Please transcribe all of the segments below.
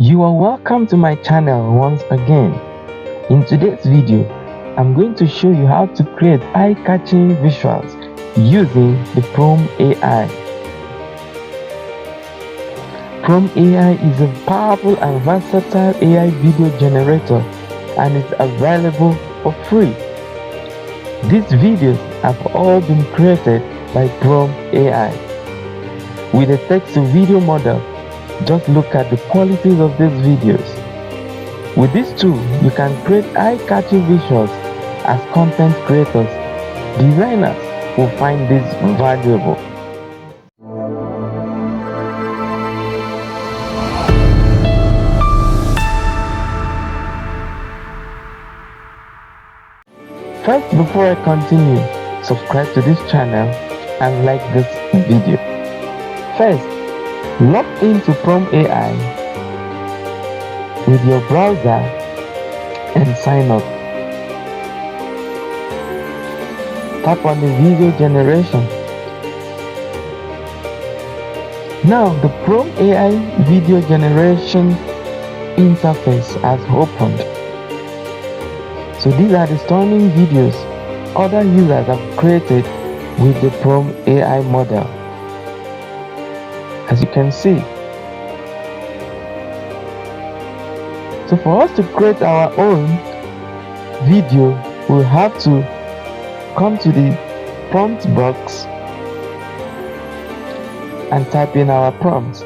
You are welcome to my channel once again. In today's video, I'm going to show you how to create eye-catching visuals using the Prome AI. Prome AI is a powerful and versatile AI video generator and is available for free. These videos have all been created by Prome AI. With a text-to-video model, just look at the qualities of these videos. With this tool, you can create eye-catching visuals. As content creators, designers will find this valuable. First, before I continue, subscribe to this channel and like this video. First, log into Prome AI with your browser and sign up. Tap on the video generation. Now the Prome AI video generation interface has opened. So these are the stunning videos other users have created with the Prome AI model. As you can see. So for us to create our own video, we'll have to come to the prompt box and type in our prompt.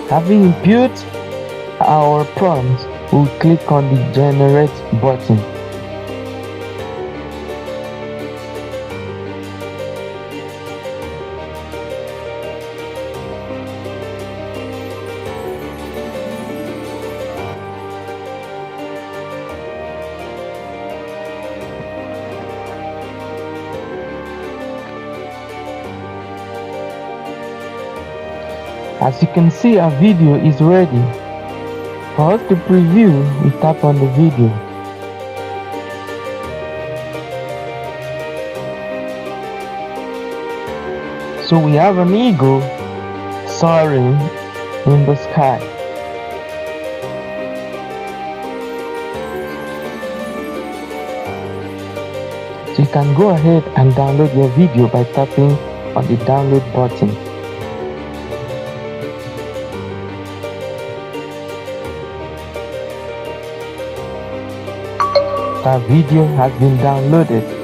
Having input our prompt, we'll click on the generate button. As you can see, our video is ready. For us to preview, we tap on the video. So we have an eagle soaring in the sky. So you can go ahead and download your video by tapping on the download button. Our video has been downloaded.